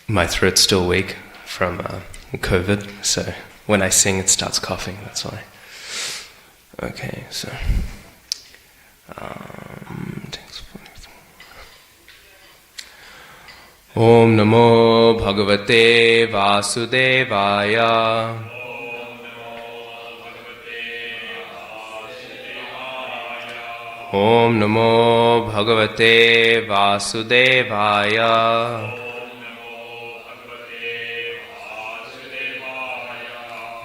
My throat's still weak from COVID, so when I sing it starts coughing, that's why. Okay, so... Om Namo Bhagavate Vasudevaya. Om Namo Bhagavate Vasudevaya.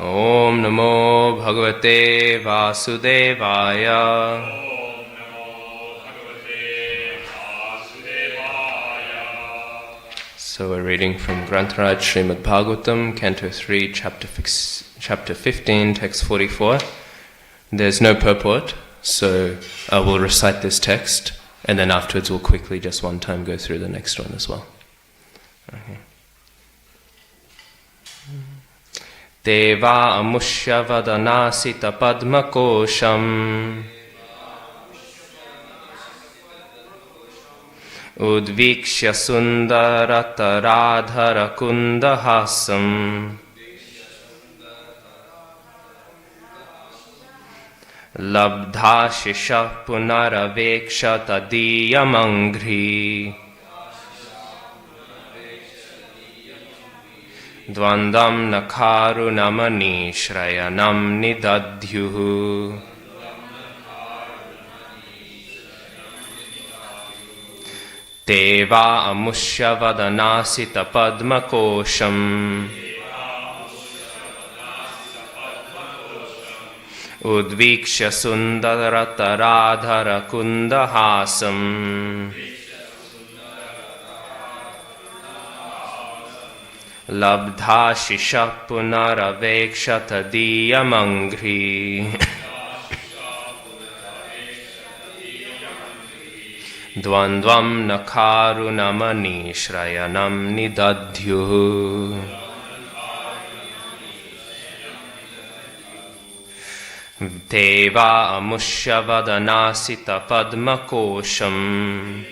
Om Namo Bhagavate Vasudevaya. So we're reading from Grantharaj Srimad Bhagavatam, Canto 3, Chapter 15, Text 44. There's no purport, so I will recite this text, and then afterwards we'll quickly just one time go through the next one as well. Okay. Deva amushya vadanasita padma kosham Udvikshya sundarata radhara kundahasam Labdha shisha punaraveksha tadiyamangri Dvandam nakharu namani shrayanam nidadhyuhu Deva amushya vadanasita padma kosham Udvikshya sundarata radhara kundahasam Labdha shisha punaraveksha tadiyamangri Dvandvam nakharu namani shrayanam nidadhyuhu Deva amushya vadanasita padma kosham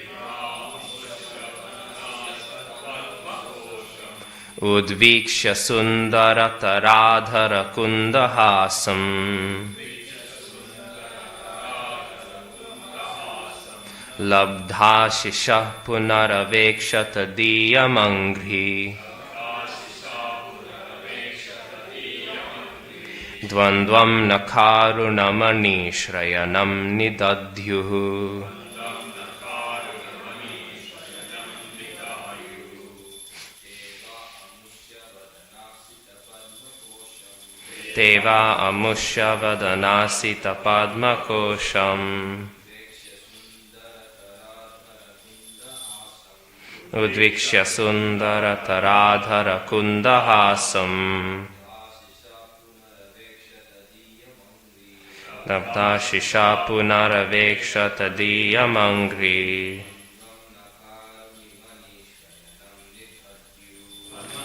Udvikshya sundarata radhara kundahasam Labdha shisha punaraveksha tadiyamangri Dvandvam nakharu namani shrayanam nidadhyuhu Deva amushya vadanasita padma kosham Udvikshya sundarata radhara kundahasam Labdha shisha punaraveksha tadiyamangri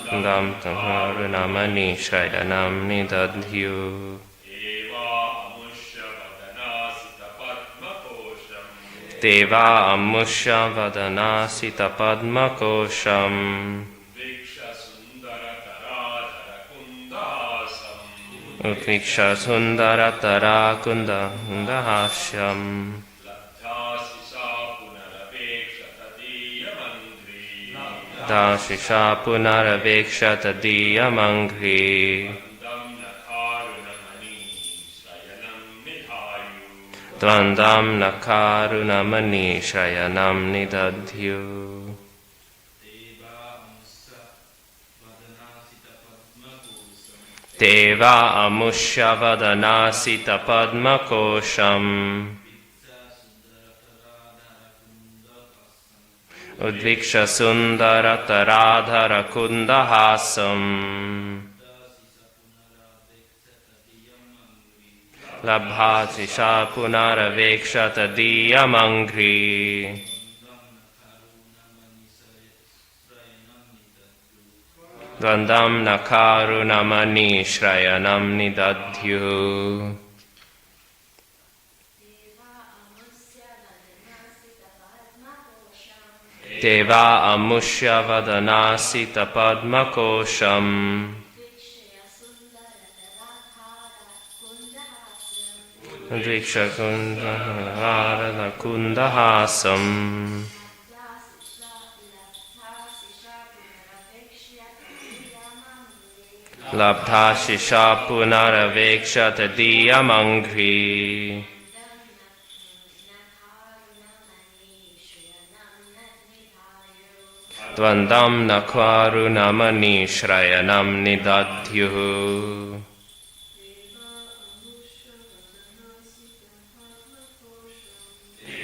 Dam tamharu namani shrayanam nidadhyu Deva amushya vadanasita padma kosham Udvikshya sundaratara kundahasam Dashisha punaraveksha tadiyamangri Dvandam nakharu namani shrayanam nidadhyu Deva amushya vadanasita padma kosham Udvikshya sundarata radhara kundahasam Labdha shisha punaraveksha tadiyamangri Dvandam nakharu namani shrayanam nidadhyu Deva amushya vadanasita padmakosham Driksha kundahasam Labdha shisha punaraveksha tadiyamangri Dvandam nakwaru namani shrayanam nidadyuhu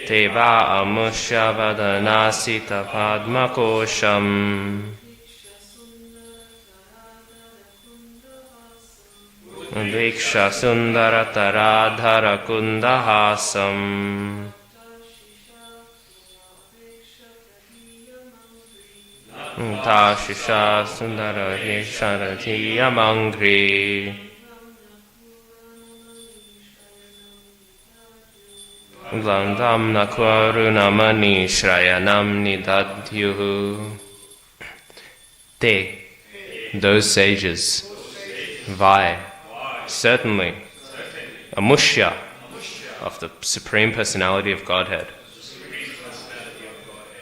Deva amushya vadanasita padmakosham Viksha sundarataradhara kundahasam Tashisha sundara hisharati yamangri Glandam nakwaru namani shrayanam nidadyuhu They, those sages, Vai, certainly, Amushya, of the Supreme Personality of Godhead,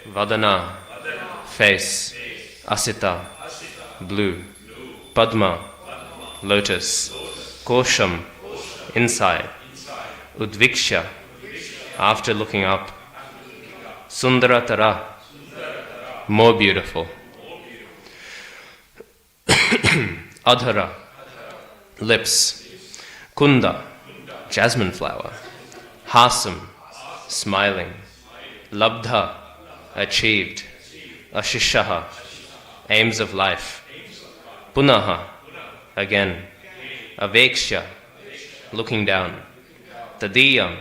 Vadana, face, Asita, blue, Padma, lotus, Kosham, inside, Udviksha, after looking up, Sundaratara, more beautiful, Adhara, lips, Kunda, jasmine flower, Hasam, smiling, Labdha, achieved, Ashishaha, aims of life, Punaha, again, Aveksha, looking down, Tadiyam,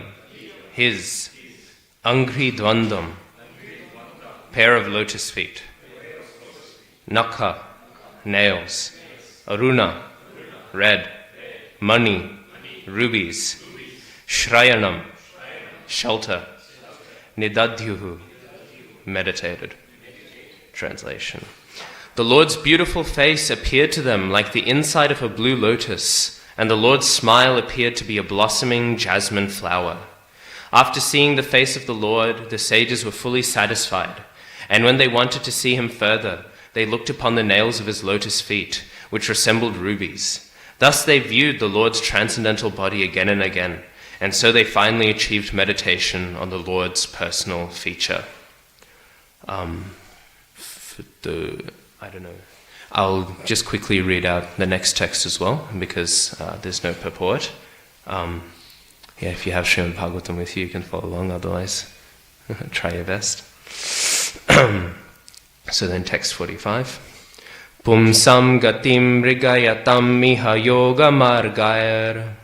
his, Angri Dvandam, pair of lotus feet, Nakha, nails, Aruna, red, Mani, rubies, Shrayanam, shelter, Nidadyuhu, meditated. Translation. The Lord's beautiful face appeared to them like the inside of a blue lotus, and the Lord's smile appeared to be a blossoming jasmine flower. After seeing the face of the Lord, the sages were fully satisfied, and when they wanted to see him further, they looked upon the nails of his lotus feet, which resembled rubies. Thus they viewed the Lord's transcendental body again and again, and so they finally achieved meditation on the Lord's personal feature. I'll just quickly read out the next text as well, because there's no purport. If you have Srimad Bhagavatam with you, you can follow along, otherwise try your best. So then text 45. Pumsam gatim rigayatam miha yoga margair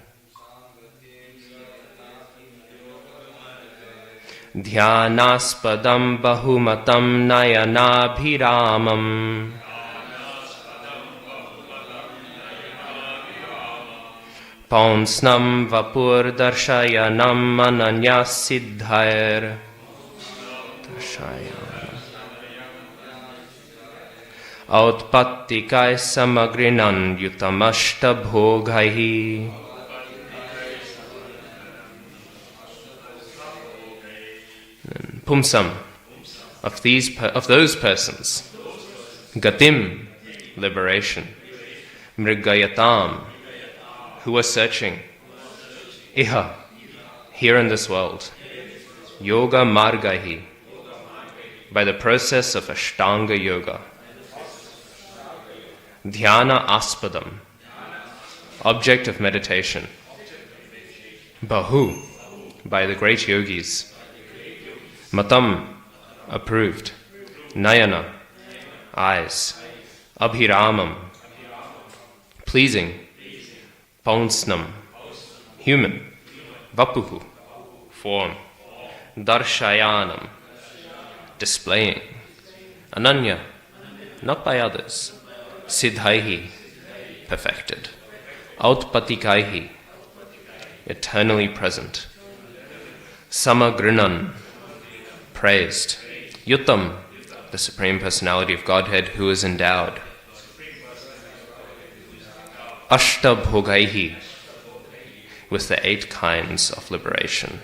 Dhyanaspadam bahumatam nayanabhiramam Paunsnam vapur darshayanam ananyasiddhair Autpattikai samagrinan yutamashta bhogaihi Pumsam, of those persons, Gatim, liberation, Mrigayatam, who are searching, Iha, here in this world, Yoga Margahi, by the process of Ashtanga Yoga, Dhyana Aspadam, object of meditation, Bahu, by the great yogis, Matam, approved, Nayana, eyes, Abhiramam, pleasing, Paunsnam, human, Vapuhu, form, Darshayanam, displaying, Ananya, not by others, Siddhaihi, perfected, Autpatikaihi, eternally present, Samagrinan, praised, Yutam, the Supreme Personality of Godhead, who is endowed Ashtabhogaihi, with the 8 kinds of liberation.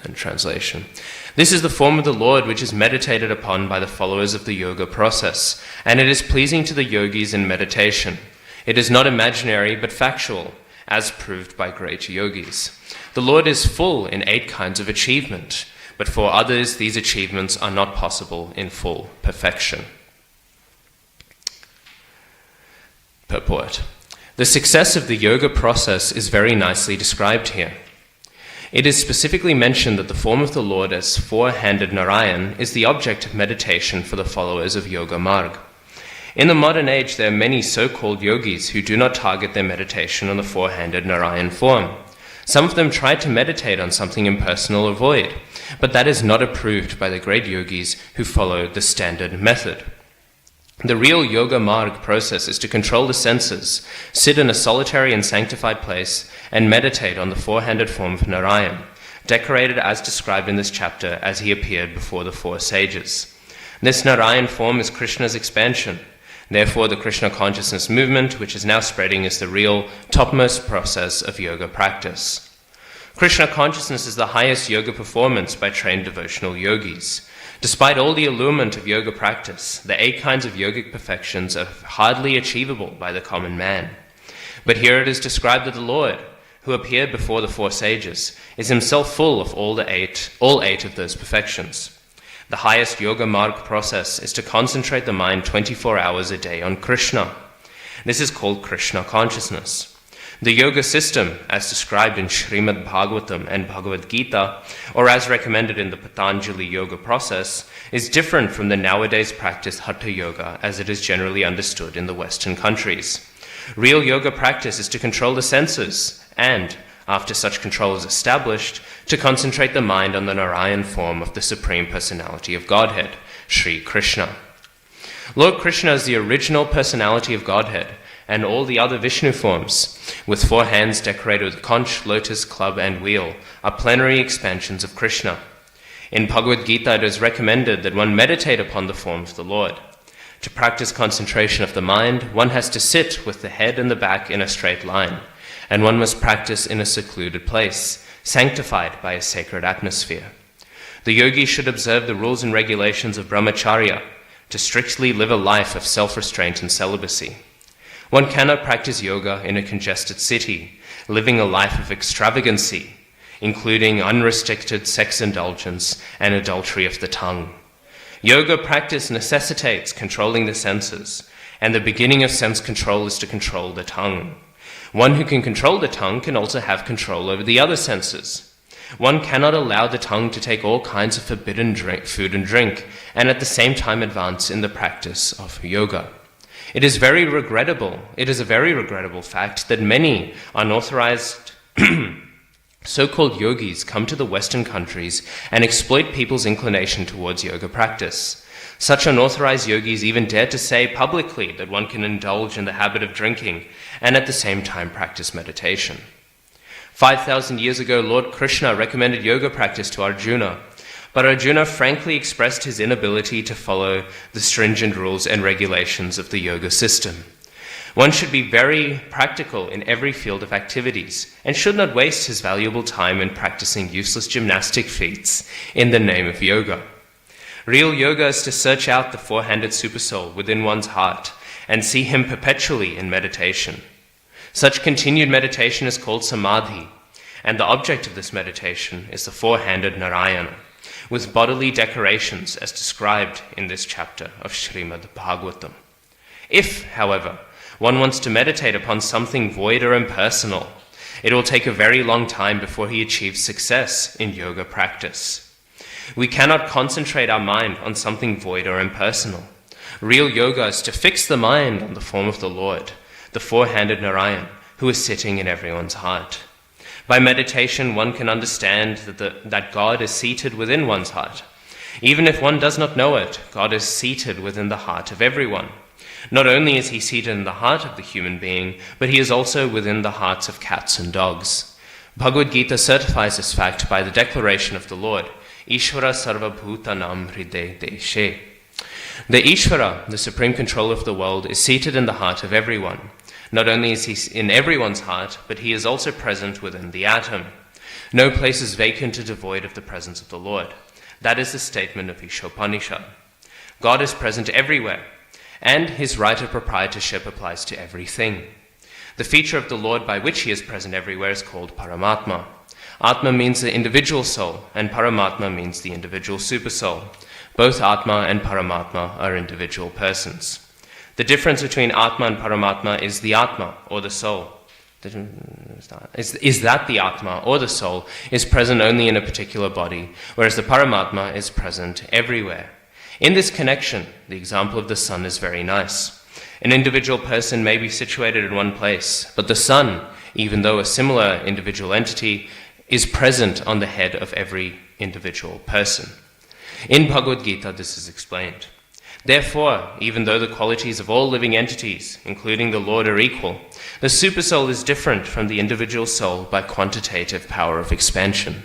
And translation. This is the form of the Lord which is meditated upon by the followers of the yoga process, and it is pleasing to the yogis in meditation. It is not imaginary but factual, as proved by great yogis. The Lord is full in 8 kinds of achievement, but for others these achievements are not possible in full perfection. Purport. The success of the yoga process is very nicely described here. It is specifically mentioned that the form of the Lord as 4-handed Narayan is the object of meditation for the followers of Yoga Marg. In the modern age, there are many so-called yogis who do not target their meditation on the 4-handed Narayan form. Some of them try to meditate on something impersonal or void, but that is not approved by the great yogis who follow the standard method. The real Yoga Marg process is to control the senses, sit in a solitary and sanctified place, and meditate on the 4-handed form of Narayan, decorated as described in this chapter as he appeared before the 4 sages. This Narayan form is Krishna's expansion. Therefore, the Krishna Consciousness movement, which is now spreading, is the real topmost process of yoga practice. Krishna Consciousness is the highest yoga performance by trained devotional yogis. Despite all the allurement of yoga practice, the 8 kinds of yogic perfections are hardly achievable by the common man. But here it is described that the Lord, who appeared before the 4 sages, is himself full of all 8 of those perfections. The highest yoga marg process is to concentrate the mind 24 hours a day on Krishna. This is called Krishna Consciousness. The yoga system, as described in Srimad Bhagavatam and Bhagavad Gita, or as recommended in the Patanjali yoga process, is different from the nowadays practiced Hatha yoga as it is generally understood in the Western countries. Real yoga practice is to control the senses and, after such control is established, to concentrate the mind on the Narayan form of the Supreme Personality of Godhead, Sri Krishna. Lord Krishna is the original personality of Godhead, and all the other Vishnu forms, with 4 hands decorated with conch, lotus, club, and wheel, are plenary expansions of Krishna. In Bhagavad Gita, it is recommended that one meditate upon the form of the Lord. To practice concentration of the mind, one has to sit with the head and the back in a straight line, and one must practice in a secluded place, sanctified by a sacred atmosphere. The yogi should observe the rules and regulations of Brahmacharya to strictly live a life of self-restraint and celibacy. One cannot practice yoga in a congested city, living a life of extravagancy, including unrestricted sex indulgence and adultery of the tongue. Yoga practice necessitates controlling the senses, and the beginning of sense control is to control the tongue. One who can control the tongue can also have control over the other senses. One cannot allow the tongue to take all kinds of forbidden food and drink, and at the same time advance in the practice of yoga. It is a very regrettable fact that many unauthorized so-called yogis come to the Western countries and exploit people's inclination towards yoga practice. Such unauthorized yogis even dare to say publicly that one can indulge in the habit of drinking and at the same time practice meditation. 5,000 years ago, Lord Krishna recommended yoga practice to Arjuna, but Arjuna frankly expressed his inability to follow the stringent rules and regulations of the yoga system. One should be very practical in every field of activities and should not waste his valuable time in practicing useless gymnastic feats in the name of yoga. Real yoga is to search out the 4-handed supersoul within one's heart and see him perpetually in meditation. Such continued meditation is called samadhi, and the object of this meditation is the 4-handed Narayana, with bodily decorations as described in this chapter of Srimad Bhagavatam. If, however, one wants to meditate upon something void or impersonal, it will take a very long time before he achieves success in yoga practice. We cannot concentrate our mind on something void or impersonal. Real yoga is to fix the mind on the form of the Lord, the 4-handed Narayan, who is sitting in everyone's heart. By meditation, one can understand that God is seated within one's heart. Even if one does not know it, God is seated within the heart of everyone. Not only is he seated in the heart of the human being, but he is also within the hearts of cats and dogs. Bhagavad Gita certifies this fact by the declaration of the Lord, Ishvara Sarva Bhutanam Hriday Deshe. The Ishvara, the supreme controller of the world, is seated in the heart of everyone. Not only is he in everyone's heart, but he is also present within the atom. No place is vacant or devoid of the presence of the Lord. That is the statement of Ishopanishad. God is present everywhere, and his right of proprietorship applies to everything. The feature of the Lord by which he is present everywhere is called Paramatma. Atma means the individual soul, and Paramatma means the individual supersoul. Both Atma and Paramatma are individual persons. The difference between Atma and Paramatma is the Atma, or the soul. Is that the Atma, or the soul, is present only in a particular body, whereas the Paramatma is present everywhere. In this connection, the example of the sun is very nice. An individual person may be situated in one place, but the sun, even though a similar individual entity, is present on the head of every individual person. In Bhagavad Gita, this is explained. Therefore, even though the qualities of all living entities, including the Lord, are equal, the supersoul is different from the individual soul by quantitative power of expansion.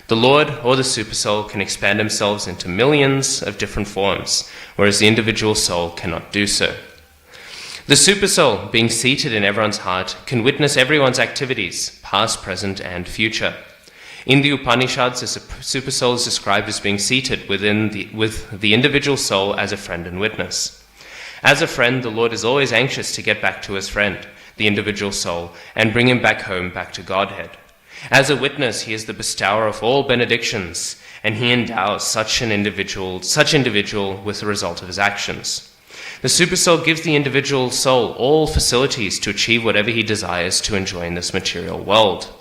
The Lord or the supersoul can expand themselves into millions of different forms, whereas the individual soul cannot do so. The supersoul, being seated in everyone's heart, can witness everyone's activities, past, present, and future. In the Upanishads, the supersoul is described as being seated with the individual soul as a friend and witness. As a friend, the Lord is always anxious to get back to his friend, the individual soul, and bring him back home, back to Godhead. As a witness, he is the bestower of all benedictions, and he endows such individual with the result of his actions. The supersoul gives the individual soul all facilities to achieve whatever he desires to enjoy in this material world.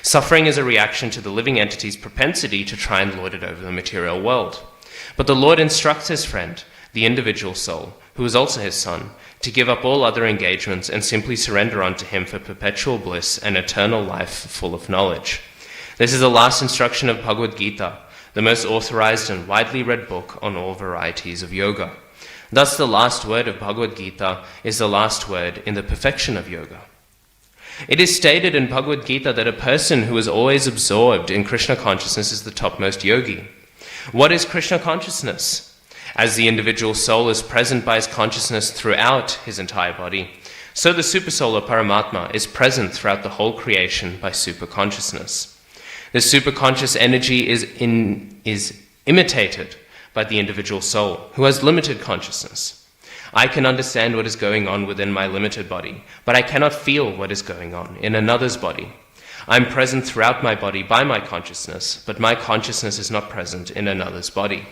Suffering is a reaction to the living entity's propensity to try and lord it over the material world. But the Lord instructs his friend, the individual soul, who is also his son, to give up all other engagements and simply surrender unto him for perpetual bliss and eternal life full of knowledge. This is the last instruction of Bhagavad Gita, the most authorized and widely read book on all varieties of yoga. Thus, the last word of Bhagavad Gita is the last word in the perfection of yoga. It is stated in Bhagavad Gita that a person who is always absorbed in Krishna consciousness is the topmost yogi. What is Krishna consciousness? As the individual soul is present by his consciousness throughout his entire body, so the supersoul or Paramatma is present throughout the whole creation by superconsciousness. This superconscious energy is imitated by the individual soul, who has limited consciousness. I can understand what is going on within my limited body, but I cannot feel what is going on in another's body. I am present throughout my body by my consciousness, but my consciousness is not present in another's body.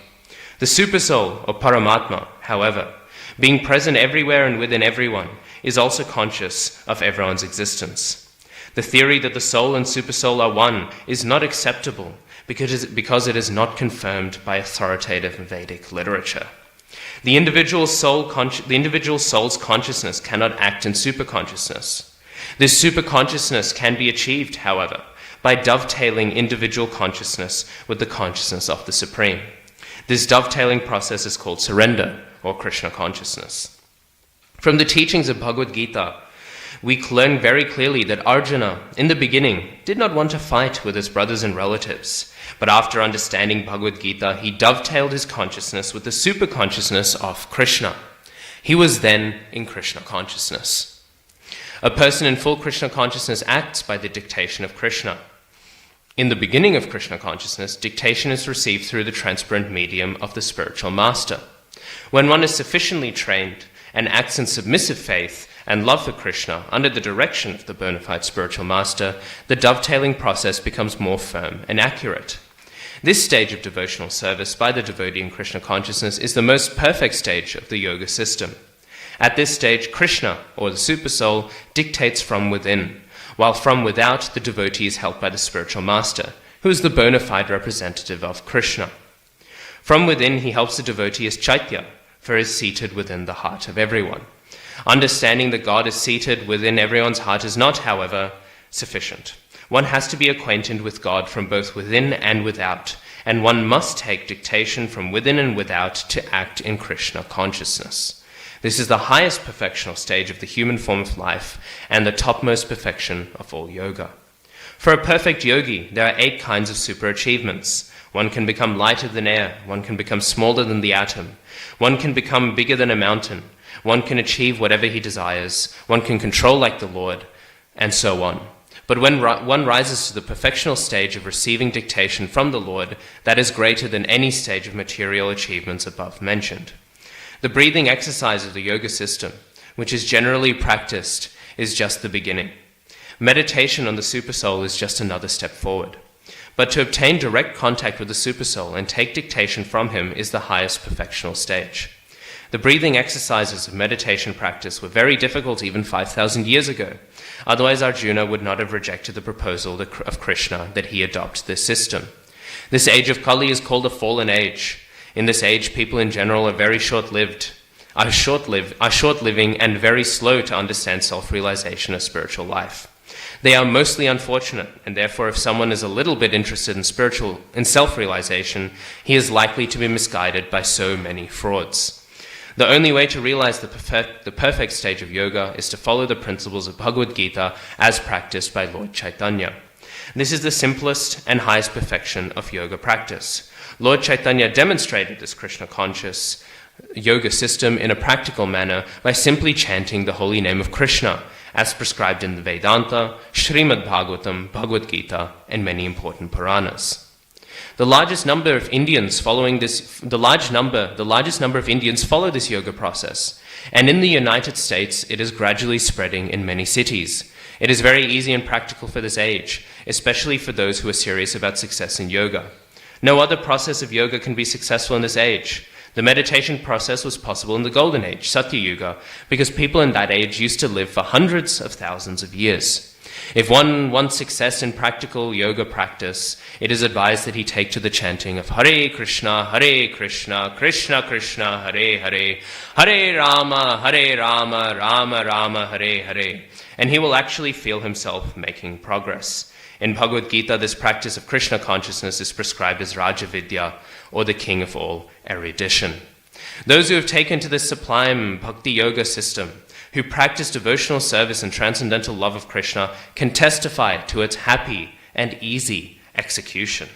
The supersoul, or Paramatma, however, being present everywhere and within everyone, is also conscious of everyone's existence. The theory that the soul and supersoul are one is not acceptable because it is not confirmed by authoritative Vedic literature. The individual soul's consciousness cannot act in superconsciousness. This superconsciousness can be achieved, however, by dovetailing individual consciousness with the consciousness of the Supreme. This dovetailing process is called surrender, or Krishna consciousness. From the teachings of Bhagavad Gita, we learn very clearly that Arjuna, in the beginning, did not want to fight with his brothers and relatives, but after understanding Bhagavad Gita, he dovetailed his consciousness with the superconsciousness of Krishna. He was then in Krishna consciousness. A person in full Krishna consciousness acts by the dictation of Krishna. In the beginning of Krishna consciousness, dictation is received through the transparent medium of the spiritual master. When one is sufficiently trained and acts in submissive faith and love for Krishna under the direction of the bona fide spiritual master, the dovetailing process becomes more firm and accurate. This stage of devotional service by the devotee in Krishna consciousness is the most perfect stage of the yoga system. At this stage, Krishna, or the supersoul, dictates from within, while from without the devotee is helped by the spiritual master, who is the bona fide representative of Krishna. From within, he helps the devotee as Chaitya, for he is seated within the heart of everyone. Understanding that God is seated within everyone's heart is not, however, sufficient. One has to be acquainted with God from both within and without, and one must take dictation from within and without to act in Krishna consciousness. This is the highest perfectional stage of the human form of life and the topmost perfection of all yoga. For a perfect yogi, there are 8 kinds of super achievements. One can become lighter than air. One can become smaller than the atom. One can become bigger than a mountain. One can achieve whatever he desires. One can control like the Lord, and so on. But when one rises to the perfectional stage of receiving dictation from the Lord, that is greater than any stage of material achievements above mentioned. The breathing exercise of the yoga system, which is generally practiced, is just the beginning. Meditation on the Supersoul is just another step forward. But to obtain direct contact with the Supersoul and take dictation from him is the highest perfectional stage. The breathing exercises of meditation practice were very difficult even 5,000 years ago. Otherwise Arjuna would not have rejected the proposal of Krishna that he adopt this system. This age of Kali is called a fallen age. In this age, people in general are very short-living and very slow to understand self-realization of spiritual life. They are mostly unfortunate, and therefore if someone is a little bit interested in self-realization, he is likely to be misguided by so many frauds. The only way to realize the perfect stage of yoga is to follow the principles of Bhagavad Gita as practiced by Lord Chaitanya. This is the simplest and highest perfection of yoga practice. Lord Chaitanya demonstrated this Krishna conscious yoga system in a practical manner by simply chanting the holy name of Krishna, as prescribed in the Vedanta, Srimad Bhagavatam, Bhagavad Gita, and many important Puranas. The largest number of Indians follow this yoga process, and in the United States it is gradually spreading in many cities. It is very easy and practical for this age, especially for those who are serious about success in yoga. No other process of yoga can be successful in this age. The meditation process was possible in the Golden Age, Satya Yuga, because people in that age used to live for hundreds of thousands of years. If one wants success in practical yoga practice, it is advised that he take to the chanting of Hare Krishna, Krishna Krishna, Hare Hare, Hare Rama, Rama Rama, Hare Hare, and he will actually feel himself making progress. In Bhagavad Gita, this practice of Krishna consciousness is prescribed as Raja Vidya, or the king of all erudition. Those who have taken to this sublime bhakti yoga system, who practice devotional service and transcendental love of Krishna, can testify to its happy and easy execution.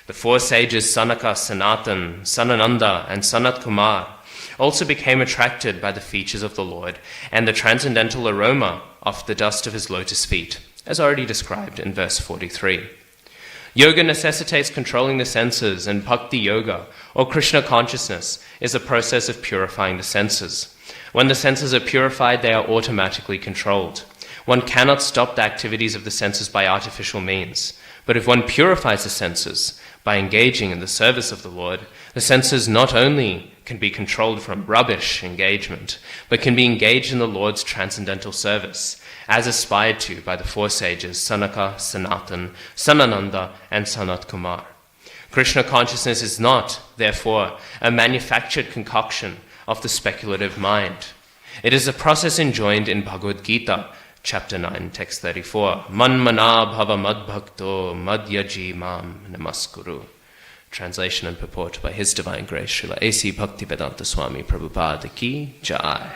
The four sages Sanaka, Sanatan, Sanananda, and Sanat Kumar also became attracted by the features of the Lord and the transcendental aroma of the dust of his lotus feet, as already described in verse 43. Yoga necessitates controlling the senses, and bhakti yoga, or Krishna consciousness, is a process of purifying the senses. When the senses are purified, they are automatically controlled. One cannot stop the activities of the senses by artificial means. But if one purifies the senses by engaging in the service of the Lord, the senses not only can be controlled from rubbish engagement, but can be engaged in the Lord's transcendental service, as aspired to by the four sages Sanaka, Sanatan, Sanananda, and Sanat Kumar. Krishna consciousness is not, therefore, a manufactured concoction of the speculative mind. It is a process enjoined in Bhagavad Gita, chapter 9, text 34. Manmana bhava madbhakto madhyaji mam namaskuru. Translation and purport by His Divine Grace, Srila A.C. Bhaktivedanta Swami Prabhupada Ki Jai.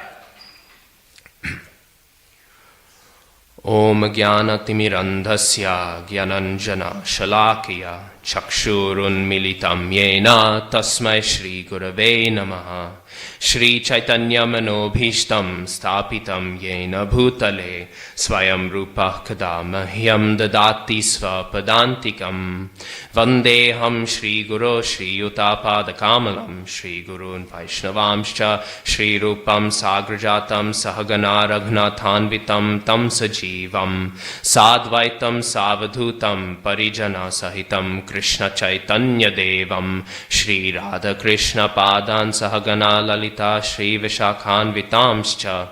Om Jnana Timirandhasya Jnananjana Shalakya Chakshurun Militam Yena Tasmai Shri Gurave Namaha. Shri Chaitanya Manobhishtam Stapitam Yena Bhutale Swayam Rupa Kadamahyam Dadati Svapadantikam Vandeham Shri Guru Shri Utapada Kamalam Shri Gurun Vaishnavamscha Shri Rupam Sagrajatam Sahagana Raghunathanvitam Tam Sajivam Sadvaitam Savadhutam Parijana Sahitam Krishna Chaitanya Devam Shri Radha Krishna Padan Sahagana Lalita Shri Vishakhan Vitamscha.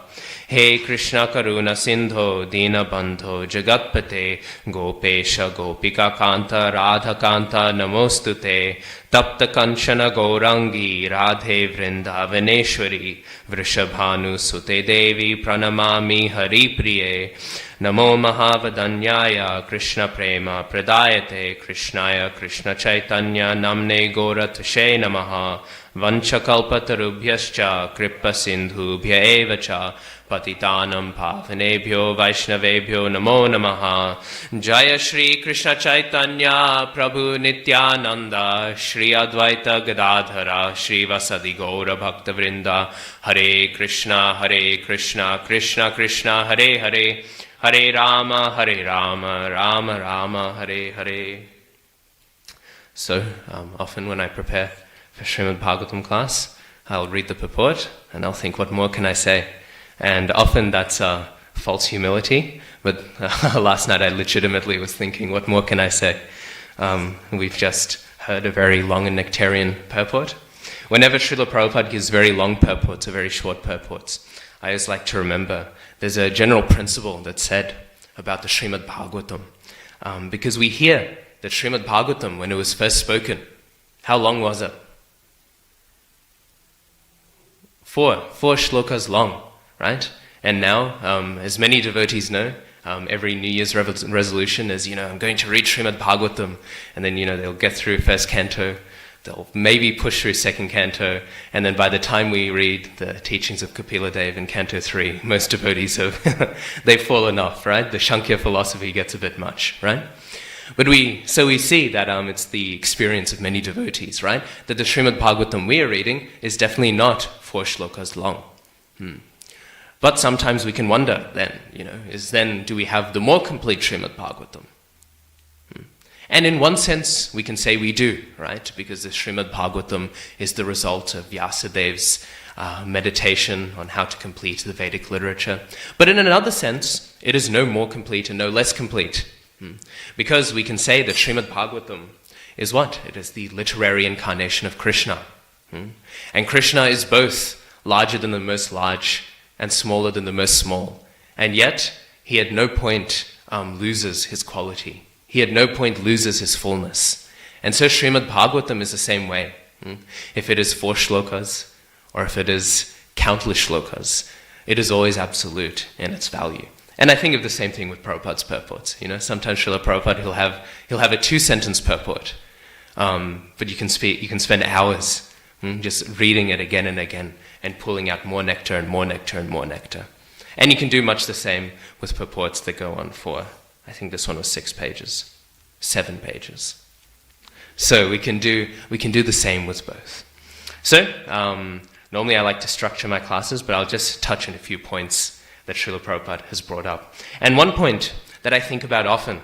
He Krishna Karuna Sindho Dina Bandho Jagatpate Gopesha Gopika Kanta Radha Kanta Namostute Tapta Kanchana Gaurangi Radhe Vrindavaneshwari Vrishabhanu Sute Devi Pranamami Hari Priye Namo Mahavadanyaya Krishna Prema Pradayate Krishnaya Krishna Chaitanya Namne Gora Tashe Namaha Vanchakalpatarubhyascha Kripa Sindhubhya Evacha Patitanam Pavanebhyo Vaishnavebhyo Namo Namaha Jaya Shri Krishna Chaitanya Prabhu Nityananda Shri Advaita Gadadhara Shri Vasadi Gaura Bhakta Vrinda Hare Krishna Krishna Krishna Hare Hare Hare Rama Rama Rama Hare Hare. So often when I prepare for Srimad Bhagavatam class, I'll read the purport and I'll think, what more can I say? And often that's false humility, but last night I legitimately was thinking, what more can I say? We've just heard a very long and nectarian purport. Whenever Srila Prabhupada gives very long purports or very short purports, I always like to remember there's a general principle that's said about the Srimad Bhagavatam. Because we hear that Srimad Bhagavatam, when it was first spoken, how long was it? Four shlokas long, right? And now, as many devotees know, every New Year's resolution is, I'm going to read Srimad Bhagavatam, and then, they'll get through first canto, they'll maybe push through second canto, and then by the time we read the teachings of Kapila Dev in Canto 3, most devotees have, they've fallen off, right? The Shankya philosophy gets a bit much, right? But we see that it's the experience of many devotees, right? That the Srimad Bhagavatam we are reading is definitely not 4 shlokas long. But sometimes we can wonder then, do we have the more complete Srimad Bhagavatam? And in one sense, we can say we do, right? Because the Srimad Bhagavatam is the result of Vyasadev's meditation on how to complete the Vedic literature. But in another sense, it is no more complete and no less complete. Because we can say that Srimad Bhagavatam is what? It is the literary incarnation of Krishna. And Krishna is both larger than the most large and smaller than the most small. And yet, he at no point loses his quality. He at no point loses his fullness. And so Srimad Bhagavatam is the same way. If it is 4 shlokas, or if it is countless shlokas, it is always absolute in its value. And I think of the same thing with Prabhupada's purports. Sometimes Srila Prabhupada, he'll have a 2-sentence purport, but you can spend hours just reading it again and again and pulling out more nectar and more nectar and more nectar. And you can do much the same with purports that go on for, I think this one was 6 pages, 7 pages. So we can do the same with both. So normally I like to structure my classes, but I'll just touch on a few points that Srila Prabhupada has brought up. And one point that I think about often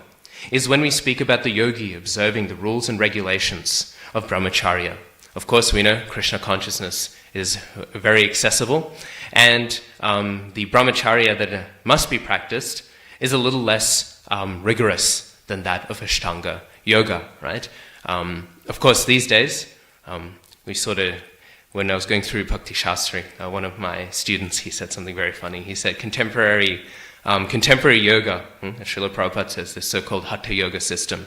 is when we speak about the yogi observing the rules and regulations of Brahmacharya. Of course, we know Krishna Consciousness is very accessible, and the Brahmacharya that must be practiced is a little less rigorous than that of Ashtanga Yoga, right? Of course, these days, when I was going through Bhakti Shastri, one of my students, he said something very funny. He said contemporary yoga, as Srila Prabhupada says, the so-called Hatha Yoga system.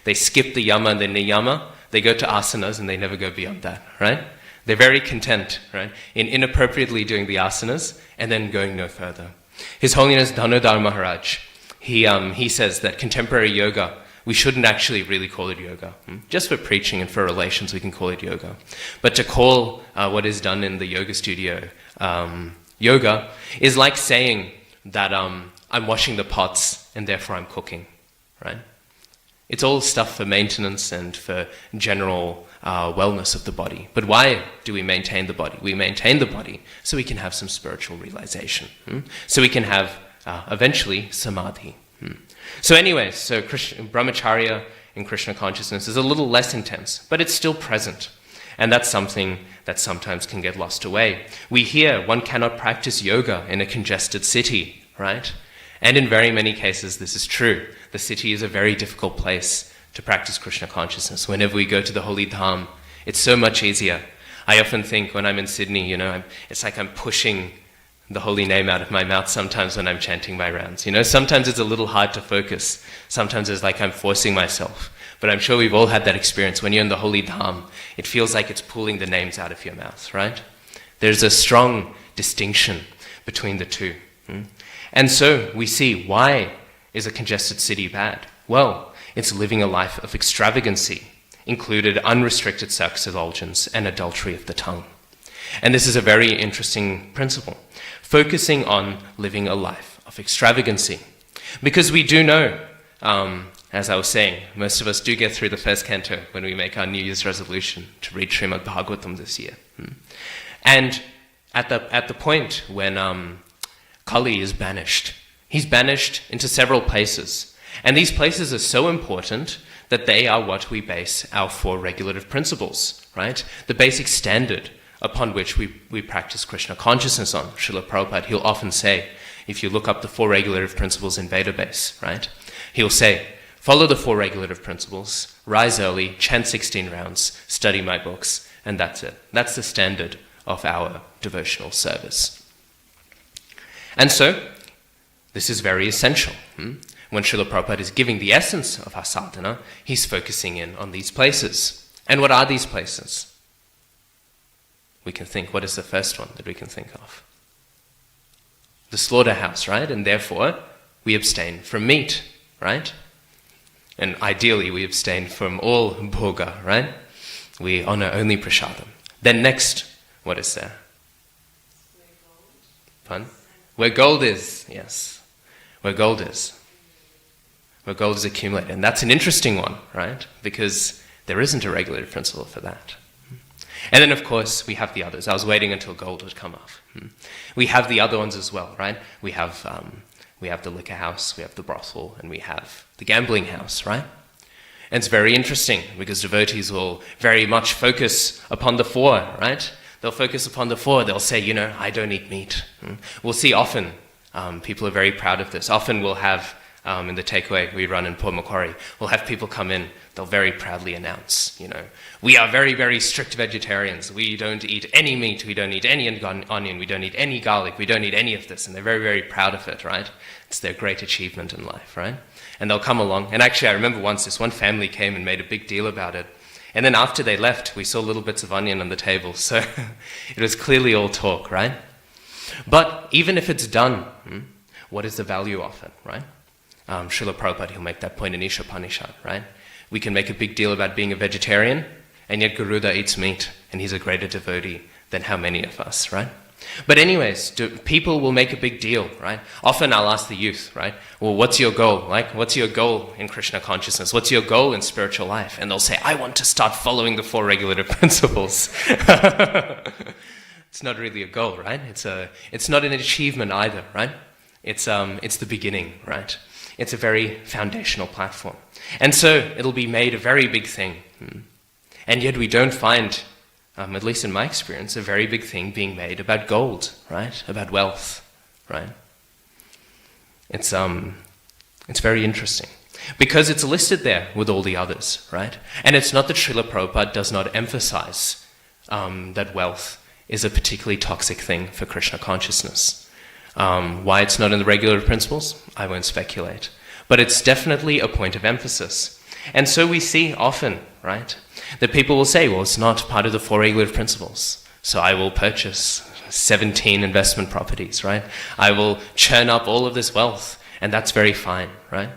They skip the yama and the niyama, they go to asanas and they never go beyond that, right? They're very content, right, in inappropriately doing the asanas and then going no further. His Holiness Dhanodhar Maharaj, he says that contemporary yoga, we shouldn't actually really call it yoga. Just for preaching and for relations, we can call it yoga. But to call what is done in the yoga studio yoga is like saying that I'm washing the pots and therefore I'm cooking, right? It's all stuff for maintenance and for general wellness of the body. But why do we maintain the body? We maintain the body so we can have some spiritual realization. So we can have, eventually, samadhi. So anyway, Brahmacharya in Krishna Consciousness is a little less intense, but it's still present. And that's something that sometimes can get lost away. We hear one cannot practice yoga in a congested city, right? And in very many cases, this is true. The city is a very difficult place to practice Krishna Consciousness. Whenever we go to the holy dham, it's so much easier. I often think when I'm in Sydney, it's like I'm pushing the holy name out of my mouth sometimes when I'm chanting my rounds. Sometimes it's a little hard to focus. Sometimes it's like I'm forcing myself. But I'm sure we've all had that experience. When you're in the holy dham, it feels like it's pulling the names out of your mouth, right? There's a strong distinction between the two. And so we see, why is a congested city bad? Well, it's living a life of extravagancy, included unrestricted sex indulgence and adultery of the tongue. And this is a very interesting principle, focusing on living a life of extravagancy. Because we do know, as I was saying, most of us do get through the first canto when we make our New Year's resolution to read Srimad Bhagavatam this year. And at the point when Kali is banished, he's banished into several places. And these places are so important that they are what we base our 4 regulative principles, right? The basic standard upon which we practice Krishna consciousness on. Srila Prabhupada, he'll often say, if you look up the 4 regulative principles in Vedabase, right? He'll say, follow the 4 regulative principles, rise early, chant 16 rounds, study my books, and that's it. That's the standard of our devotional service. And so, this is very essential. When Srila Prabhupada is giving the essence of our sadhana, he's focusing in on these places. And what are these places? We can think, what is the first one that we can think of? The slaughterhouse, right? And therefore, we abstain from meat, right? And ideally, we abstain from all bhoga, right? We honor only prasadam. Then next, what is there? Pardon? Where gold is, yes. Where gold is. Where gold is accumulated. And that's an interesting one, right? Because there isn't a regulative principle for that. And then, of course, we have the others. I was waiting until gold would come off. We have the other ones as well, right? We have the liquor house, we have the brothel, and we have the gambling house, right? And it's very interesting because devotees will very much focus upon the 4, right? They'll focus upon the 4. They'll say, I don't eat meat. We'll see often, people are very proud of this. Often we'll have, in the takeaway we run in Brahmacharya, we'll have people come in, they'll very proudly announce, we are very, very strict vegetarians. We don't eat any meat, we don't eat any onion, we don't eat any garlic, we don't eat any of this. And they're very, very proud of it, right? It's their great achievement in life, right? And they'll come along. And actually, I remember once this one family came and made a big deal about it. And then after they left, we saw little bits of onion on the table. So it was clearly all talk, right? But even if it's done, what is the value of it, right? Srila Prabhupada, he'll make that point in Ishopanishad, right? We can make a big deal about being a vegetarian, and yet Garuda eats meat, and he's a greater devotee than how many of us, right? But anyways, people will make a big deal, right? Often I'll ask the youth, right? Well, what's your goal? Like, what's your goal in Krishna consciousness? What's your goal in spiritual life? And they'll say, I want to start following the 4 regulative principles. It's not really a goal, right? It's not an achievement either, right? It's the beginning, right? It's a very foundational platform. And so it'll be made a very big thing. And yet we don't find, at least in my experience, a very big thing being made about gold, right? About wealth, right? It's very interesting. Because it's listed there with all the others, right? And it's not that Srila Prabhupada does not emphasize that wealth is a particularly toxic thing for Krishna consciousness. Why it's not in the regulative principles, I won't speculate. But it's definitely a point of emphasis. And so we see often, right, that people will say, well, it's not part of the 4 regulative principles, so I will purchase 17 investment properties, right? I will churn up all of this wealth, and that's very fine, right?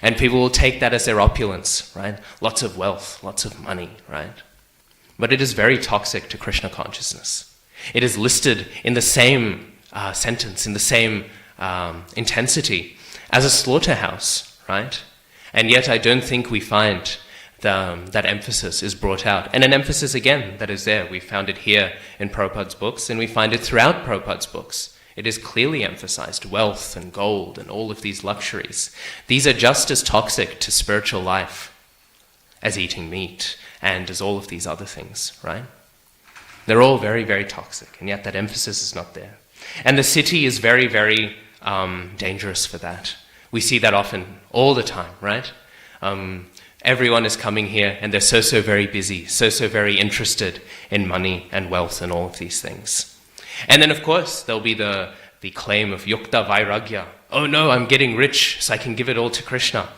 And people will take that as their opulence, right? Lots of wealth, lots of money, right? But it is very toxic to Krishna consciousness. It is listed in the same sentence, in the same intensity as a slaughterhouse, right? And yet I don't think we find that emphasis is brought out. And an emphasis, again, that is there. We found it here in Prabhupada's books, and we find it throughout Prabhupada's books. It is clearly emphasized, wealth and gold and all of these luxuries. These are just as toxic to spiritual life as eating meat and as all of these other things, right? They're all very, very toxic, and yet that emphasis is not there. And the city is very, very dangerous for that. We see that often, all the time, right? Everyone is coming here and they're so very busy, so very interested in money and wealth and all of these things. And then, of course, there'll be the claim of yukta vairagya. Oh no, I'm getting rich, so I can give it all to Krishna.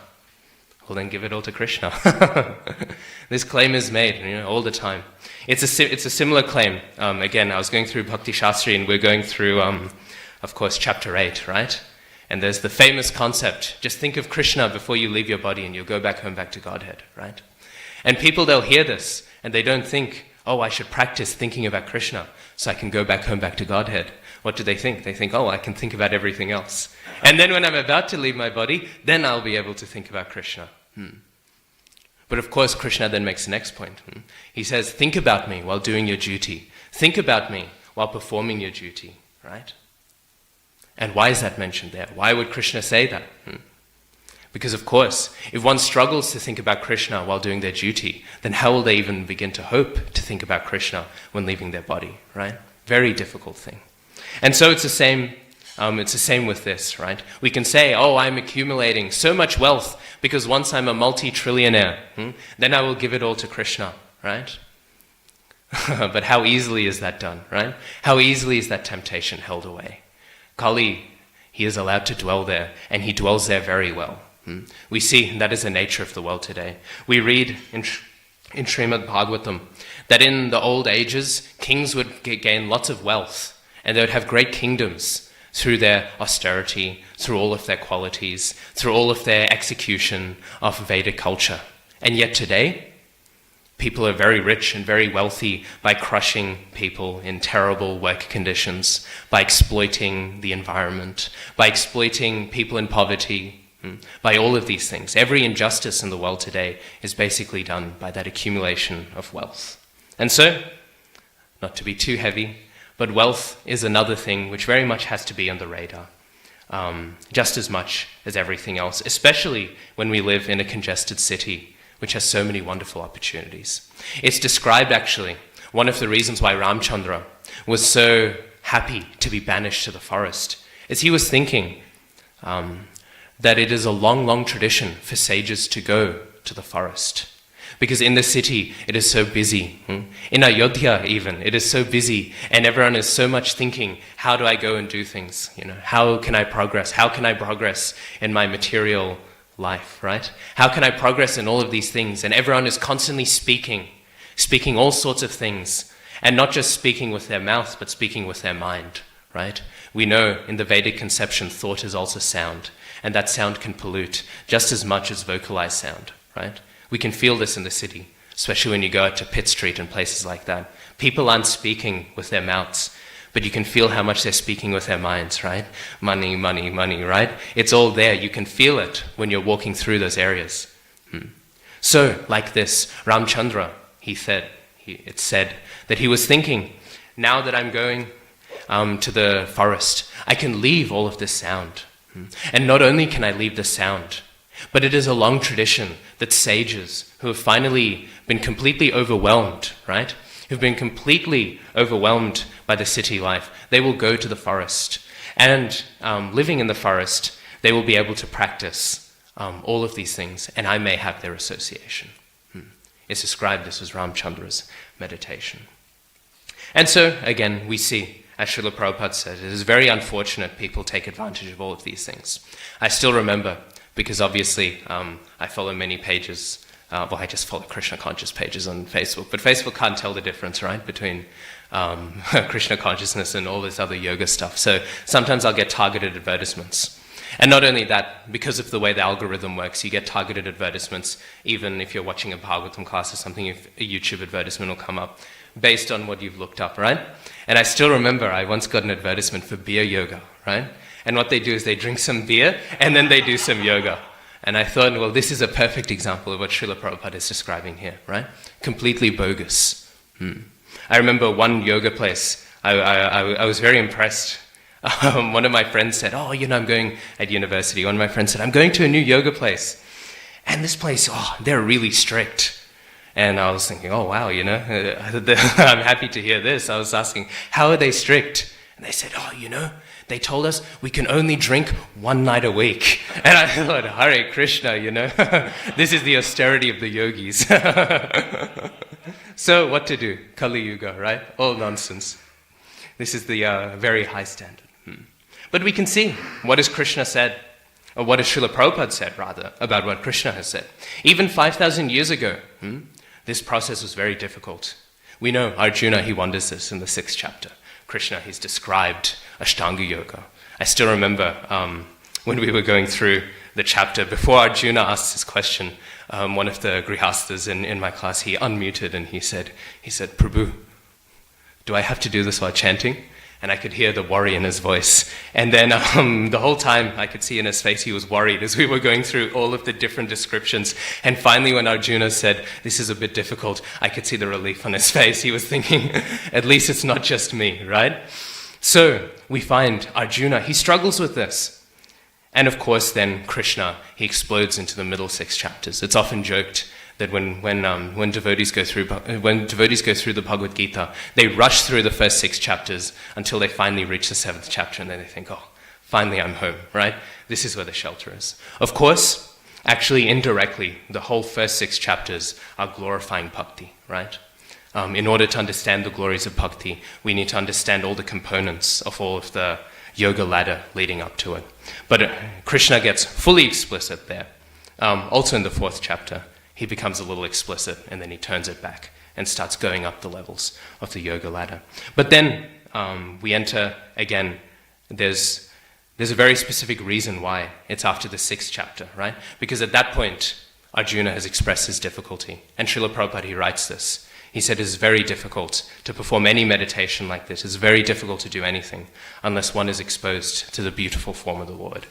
Well, then give it all to Krishna. This claim is made, all the time. It's a similar claim. Again, I was going through Bhakti Shastri, and we're going through, of course, chapter 8, right? And there's the famous concept, just think of Krishna before you leave your body and you'll go back home, back to Godhead, right? And people, they'll hear this and they don't think, oh, I should practice thinking about Krishna so I can go back home, back to Godhead. What do they think? They think, oh, I can think about everything else. And then when I'm about to leave my body, then I'll be able to think about Krishna. But of course, Krishna then makes the next point. He says, think about me while doing your duty. Think about me while performing your duty, right? And why is that mentioned there? Why would Krishna say that? Because of course, if one struggles to think about Krishna while doing their duty, then how will they even begin to hope to think about Krishna when leaving their body, right? Very difficult thing. And so it's the same with this, right? We can say, oh, I'm accumulating so much wealth because once I'm a multi-trillionaire, then I will give it all to Krishna, right? But how easily is that done, right? How easily is that temptation held away? Kali, he is allowed to dwell there, and he dwells there very well. We see that is the nature of the world today. We read in Srimad Bhagavatam that in the old ages, kings would gain lots of wealth, and they would have great kingdoms through their austerity, through all of their qualities, through all of their execution of Vedic culture. And yet today, people are very rich and very wealthy by crushing people in terrible work conditions, by exploiting the environment, by exploiting people in poverty, by all of these things. Every injustice in the world today is basically done by that accumulation of wealth. And so, not to be too heavy, but wealth is another thing which very much has to be on the radar, just as much as everything else, especially when we live in a congested city, which has so many wonderful opportunities. It's described, actually, one of the reasons why Ramchandra was so happy to be banished to the forest is he was thinking that it is a long, long tradition for sages to go to the forest. Because in the city, it is so busy. In Ayodhya, even, it is so busy, and everyone is so much thinking, how do I go and do things? How can I progress? How can I progress in my material life, right? How can I progress in all of these things? And everyone is constantly speaking all sorts of things, and not just speaking with their mouth, but speaking with their mind, right? We know in the Vedic conception, thought is also sound, and that sound can pollute just as much as vocalized sound, right? We can feel this in the city, especially when you go out to Pitt Street and places like that. People aren't speaking with their mouths, but you can feel how much they're speaking with their minds, right? Money, money, money, right? It's all there. You can feel it when you're walking through those areas. So, like this, Ramchandra, it's said that he was thinking, now that I'm going to the forest, I can leave all of this sound. And not only can I leave the sound, but it is a long tradition that sages who have finally been completely overwhelmed, right? Who've been completely overwhelmed by the city life, they will go to the forest. And living in the forest, they will be able to practice all of these things, and I may have their association. It's described this as Ramchandra's meditation. And so, again, we see, as Srila Prabhupada said, it is very unfortunate people take advantage of all of these things. I still remember, because obviously I follow many pages, I just follow Krishna Conscious pages on Facebook, but Facebook can't tell the difference, right, between Krishna Consciousness and all this other yoga stuff. So sometimes I'll get targeted advertisements. And not only that, because of the way the algorithm works, you get targeted advertisements, even if you're watching a Bhagavatam class or something, if a YouTube advertisement will come up, based on what you've looked up, right? And I still remember I once got an advertisement for beer yoga, right? And what they do is they drink some beer, and then they do some yoga. And I thought, well, this is a perfect example of what Srila Prabhupada is describing here, right? Completely bogus. I remember one yoga place, I was very impressed. One of my friends said, I'm going at university. One of my friends said, I'm going to a new yoga place. And this place, they're really strict. And I was thinking, oh, wow, I'm happy to hear this. I was asking, how are they strict? And they said, they told us we can only drink one night a week. And I thought, Hare Krishna, this is the austerity of the yogis. So what to do? Kali Yuga, right? All nonsense. This is the very high standard. But we can see what has Krishna said, or what has Srila Prabhupada said, rather, about what Krishna has said. Even 5,000 years ago, this process was very difficult. We know Arjuna, he wonders this in the 6th chapter. Krishna, he's described Ashtanga Yoga. I still remember when we were going through the chapter, before Arjuna asked his question, one of the grihasthas in my class, he unmuted and he said, Prabhu, do I have to do this while chanting? And I could hear the worry in his voice. And then the whole time I could see in his face he was worried as we were going through all of the different descriptions. And finally when Arjuna said, this is a bit difficult, I could see the relief on his face. He was thinking, at least it's not just me, right? So we find Arjuna, he struggles with this. And of course then Krishna, he explodes into the middle 6 chapters. It's often joked that when devotees go through the Bhagavad Gita, they rush through the first 6 chapters until they finally reach the 7th chapter, and then they think, oh, finally I'm home, right? This is where the shelter is. Of course, actually indirectly, the whole first 6 chapters are glorifying bhakti, right? In order to understand the glories of bhakti, we need to understand all the components of all of the yoga ladder leading up to it. But Krishna gets fully explicit there. Also in the 4th chapter, he becomes a little explicit, and then he turns it back and starts going up the levels of the yoga ladder. But then we enter, again, there's a very specific reason why it's after the 6th chapter, right? Because at that point, Arjuna has expressed his difficulty. And Srila Prabhupada, he writes this. He said it is very difficult to perform any meditation like this. It's very difficult to do anything unless one is exposed to the beautiful form of the Lord.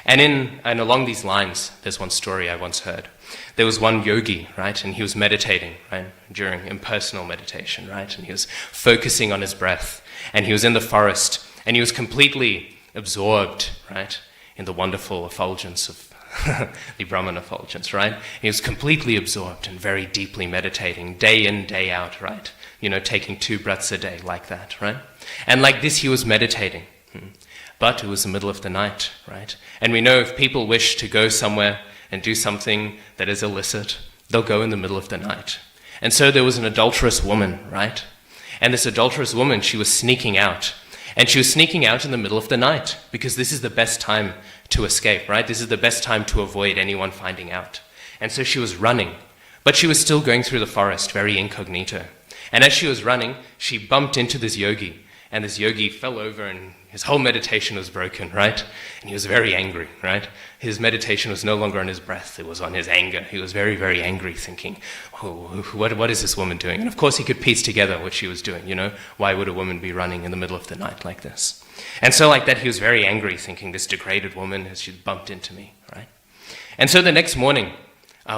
And along these lines, there's one story I once heard. There was one yogi, right, and he was meditating, right, during impersonal meditation, right, and he was focusing on his breath, and he was in the forest, and he was completely absorbed, right, in the wonderful effulgence of the Brahman effulgence, right? He was completely absorbed and very deeply meditating, day in, day out, right, taking 2 breaths a day like that, right? And like this, he was meditating. But it was the middle of the night, right? And we know if people wish to go somewhere and do something that is illicit, they'll go in the middle of the night. And so there was an adulterous woman, right? And this adulterous woman, she was sneaking out. And she was sneaking out in the middle of the night because this is the best time to escape, right? This is the best time to avoid anyone finding out. And so she was running, but she was still going through the forest very incognito. And as she was running, she bumped into this yogi. And this yogi fell over and his whole meditation was broken, right? And he was very angry, right? His meditation was no longer on his breath, it was on his anger. He was very, very angry, thinking, oh, what is this woman doing? And of course he could piece together what she was doing, Why would a woman be running in the middle of the night like this? And so like that, he was very angry, thinking, this degraded woman has just bumped into me, right? And so the next morning,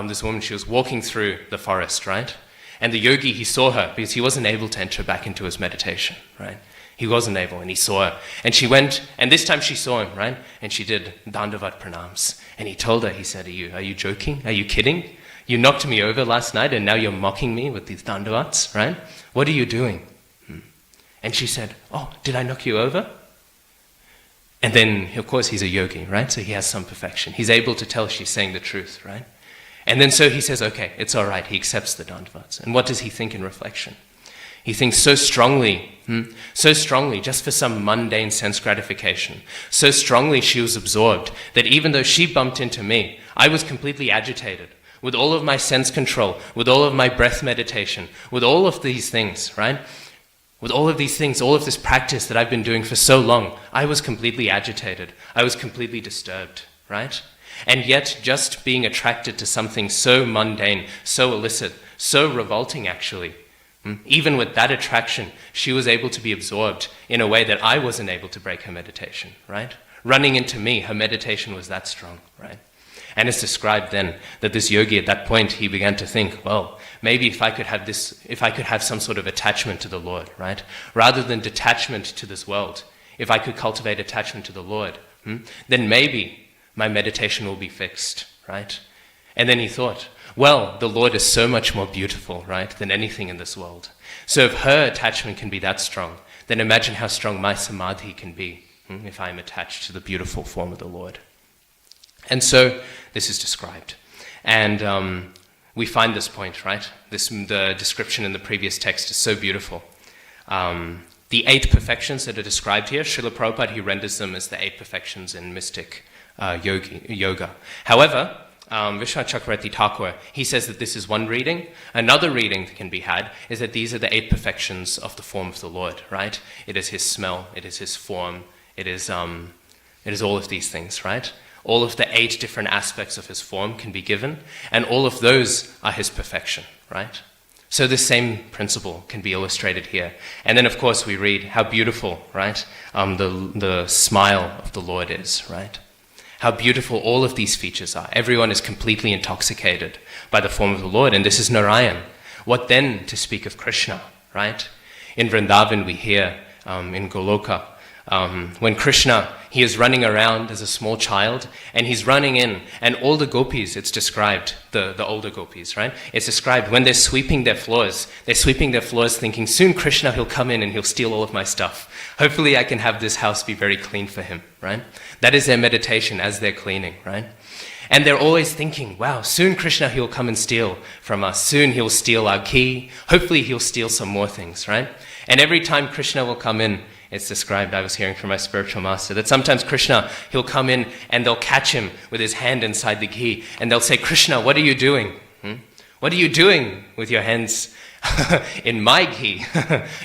this woman, she was walking through the forest, right? And the yogi, he saw her because he wasn't able to enter back into his meditation, right? He wasn't able, and he saw her. And she went, and this time she saw him, right? And she did dandavat pranams. And he told her, he said, are you joking? Are you kidding? You knocked me over last night, and now you're mocking me with these dandavats, right? What are you doing? And she said, oh, did I knock you over? And then, of course, he's a yogi, right? So he has some perfection. He's able to tell she's saying the truth, right? And then so he says, okay, it's all right. He accepts the dandavats. And what does he think in reflection? He thinks so strongly, just for some mundane sense gratification. So strongly she was absorbed that even though she bumped into me, I was completely agitated. With all of my sense control, with all of my breath meditation, with all of these things, right? With all of these things, all of this practice that I've been doing for so long, I was completely agitated. I was completely disturbed, right? And yet, just being attracted to something so mundane, so illicit, so revolting actually, even with that attraction, she was able to be absorbed in a way that I wasn't able to break her meditation, right? Running into me, her meditation was that strong, right? And it's described then that this yogi at that point, he began to think, well, maybe if I could have some sort of attachment to the Lord, right? Rather than detachment to this world, if I could cultivate attachment to the Lord, then maybe my meditation will be fixed, right? And then he thought, well, the Lord is so much more beautiful, right, than anything in this world. So if her attachment can be that strong, then imagine how strong my samadhi can be if I am attached to the beautiful form of the Lord. And so this is described. And we find this point, right? The description in the previous text is so beautiful. The 8 perfections that are described here, Srila Prabhupada, he renders them as the 8 perfections in mystic yoga. However, Vishwanath Chakravarti Thakur, he says that this is one reading. Another reading that can be had is that these are the 8 perfections of the form of the Lord, right? It is his smell, it is his form, it is It is all of these things, right? All of the 8 different aspects of his form can be given, and all of those are his perfection, right? So the same principle can be illustrated here. And then, of course, we read how beautiful, right, the smile of the Lord is, right? How beautiful all of these features are. Everyone is completely intoxicated by the form of the Lord, and this is Narayan. What then to speak of Krishna, right? In Vrindavan we hear, in Goloka, when Krishna, he is running around as a small child, and he's running in, and all the gopis, it's described, the older gopis, right? It's described when they're sweeping their floors thinking, soon Krishna, he'll come in and he'll steal all of my stuff. Hopefully I can have this house be very clean for him, right? That is their meditation as they're cleaning, right? And they're always thinking, wow, soon Krishna, he'll come and steal from us. Soon he'll steal our key. Hopefully he'll steal some more things, right? And every time Krishna will come in, it's described, I was hearing from my spiritual master, that sometimes Krishna, he'll come in and they'll catch him with his hand inside the ghee, and they'll say, Krishna, what are you doing? What are you doing with your hands in my ghee?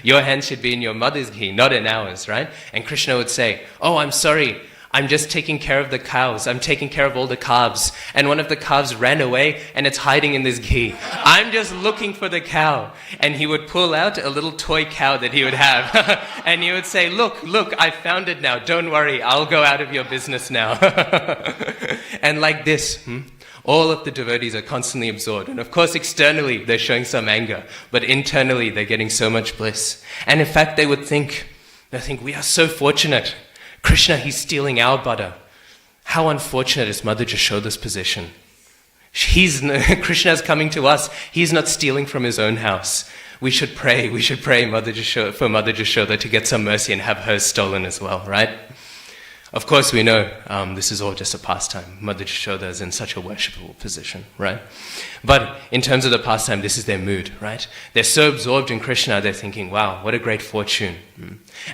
Your hands should be in your mother's ghee, not in ours, right? And Krishna would say, oh, I'm sorry, I'm just taking care of the cows. I'm taking care of all the calves. And one of the calves ran away and it's hiding in this ghee. I'm just looking for the cow. And he would pull out a little toy cow that he would have. And he would say, look, I found it now. Don't worry, I'll go out of your business now. And like this, all of the devotees are constantly absorbed. And of course, externally, they're showing some anger. But internally, they're getting so much bliss. And in fact, they think, we are so fortunate. Krishna, he's stealing our butter. How unfortunate is Mother Jashoda's position. Krishna's coming to us. He's not stealing from his own house. We should pray for Mother Jashoda to get some mercy and have hers stolen as well, right? Of course, we know this is all just a pastime. Mother Jashoda is in such a worshipable position, right? But in terms of the pastime, this is their mood, right? They're so absorbed in Krishna, they're thinking, wow, what a great fortune.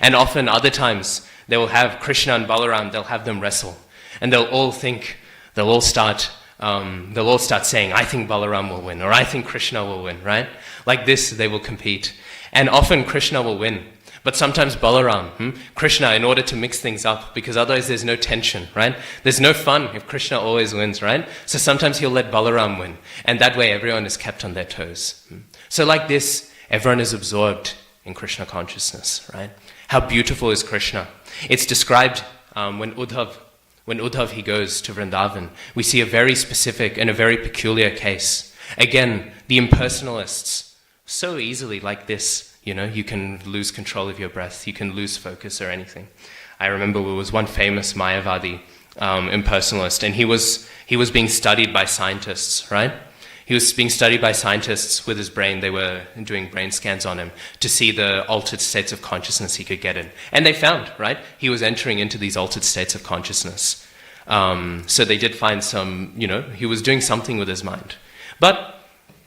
And often, other times, they will have Krishna and Balaram, they'll have them wrestle. And they'll all start saying, I think Balaram will win, or I think Krishna will win, right? Like this, they will compete. And often Krishna will win. But sometimes Balaram, Krishna, in order to mix things up, because otherwise there's no tension, right? There's no fun if Krishna always wins, right? So sometimes he'll let Balaram win. And that way everyone is kept on their toes. So like this, everyone is absorbed in Krishna consciousness, right? How beautiful is Krishna? It's described when Uddhav he goes to Vrindavan. We see a very specific and a very peculiar case. Again, the impersonalists, so easily like this, you can lose control of your breath, you can lose focus or anything. I remember there was one famous Mayavadi impersonalist, and he was being studied by scientists, right? He was being studied by scientists with his brain. They were doing brain scans on him to see the altered states of consciousness he could get in. And they found, right, he was entering into these altered states of consciousness. So they did find some, he was doing something with his mind. But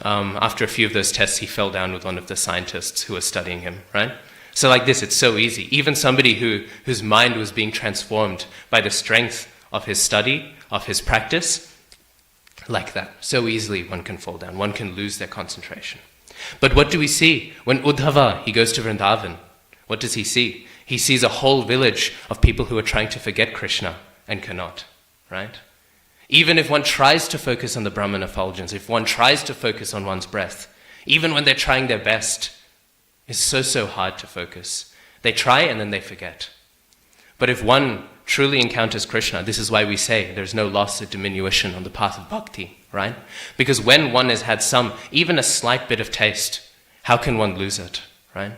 after a few of those tests, he fell down with one of the scientists who was studying him, right? So like this, it's so easy. Even somebody whose mind was being transformed by the strength of his study, of his practice, like that. So easily one can fall down. One can lose their concentration. But what do we see? When Uddhava, he goes to Vrindavan, what does he see? He sees a whole village of people who are trying to forget Krishna and cannot, right? Even if one tries to focus on the Brahman effulgence, if one tries to focus on one's breath, even when they're trying their best, it's so hard to focus. They try and then they forget. But if one truly encounters Krishna, this is why we say there's no loss or diminution on the path of bhakti, right? Because when one has had even a slight bit of taste, how can one lose it, right?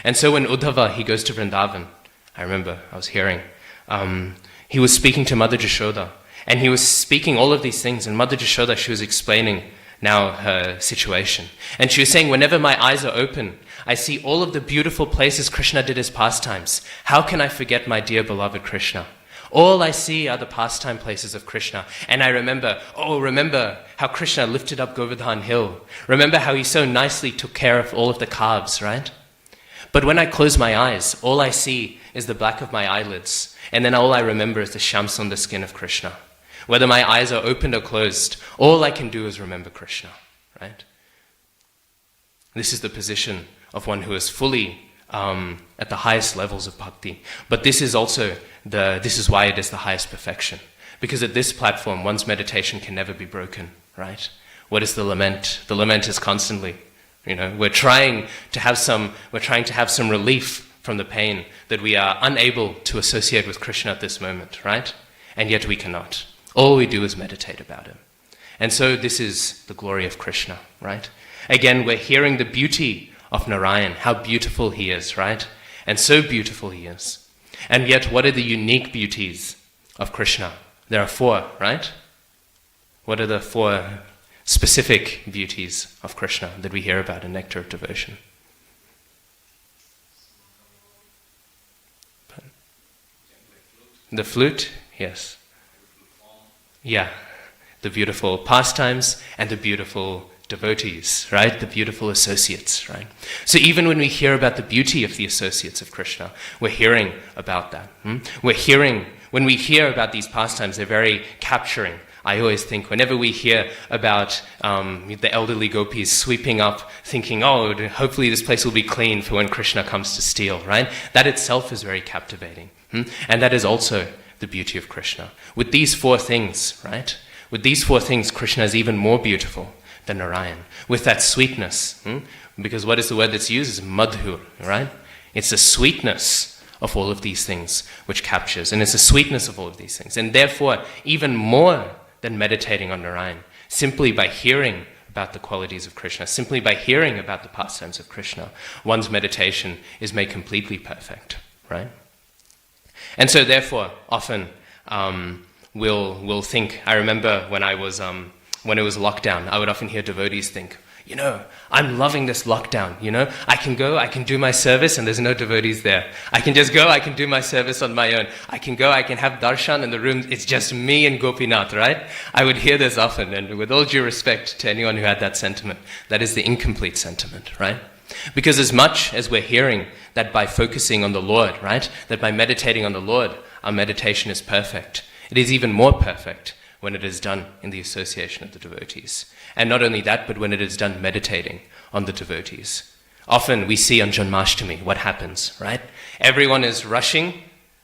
And so when Uddhava, he goes to Vrindavan, I remember, I was hearing, he was speaking to Mother Jashoda, and he was speaking all of these things, and Mother Jashoda, she was explaining now her situation. And she was saying, whenever my eyes are open, I see all of the beautiful places Krishna did his pastimes. How can I forget my dear beloved Krishna? All I see are the pastime places of Krishna. And I remember how Krishna lifted up Govardhan hill. Remember how he so nicely took care of all of the calves, right? But when I close my eyes, all I see is the black of my eyelids. And then all I remember is the shams on the skin of Krishna. Whether my eyes are opened or closed, all I can do is remember Krishna, right? This is the position of one who is fully at the highest levels of bhakti. But this is also this is why it is the highest perfection. Because at this platform, one's meditation can never be broken, right? What is the lament? The lament is constantly, we're trying to have some relief from the pain that we are unable to associate with Krishna at this moment, right? And yet we cannot. All we do is meditate about him. And so this is the glory of Krishna, right? Again, we're hearing the beauty of Narayan, how beautiful he is, right? And so beautiful he is. And yet, what are the unique beauties of Krishna? There are 4, right? What are the 4 specific beauties of Krishna that we hear about in Nectar of Devotion? The flute, yes. Yeah, the beautiful pastimes and the beautiful devotees, right? The beautiful associates, right? So even when we hear about the beauty of the associates of Krishna, we're hearing about that. When we hear about these pastimes, they're very capturing. I always think whenever we hear about the elderly gopis sweeping up, thinking, oh, hopefully this place will be clean for when Krishna comes to steal, right? That itself is very captivating. And that is also the beauty of Krishna. With these 4 things, right? With these 4 things, Krishna is even more beautiful than Narayan. With that sweetness, because what is the word that's used? Is madhur, right? It's the sweetness of all of these things which captures, and it's the sweetness of all of these things. And therefore, even more than meditating on Narayan, simply by hearing about the qualities of Krishna, simply by hearing about the pastimes of Krishna, one's meditation is made completely perfect, right? And so therefore, often we'll think, I remember when it was lockdown, I would often hear devotees think, I'm loving this lockdown, I can go, I can do my service and there's no devotees there. I can just go, I can do my service on my own. I can go, I can have darshan in the room, it's just me and Gopinath, right? I would hear this often, and with all due respect to anyone who had that sentiment, that is the incomplete sentiment, right? Because as much as we're hearing that by focusing on the Lord, right, that by meditating on the Lord, our meditation is perfect, it is even more perfect when it is done in the association of the devotees. And not only that, but when it is done meditating on the devotees. Often we see on Janmashtami what happens, right? Everyone is rushing.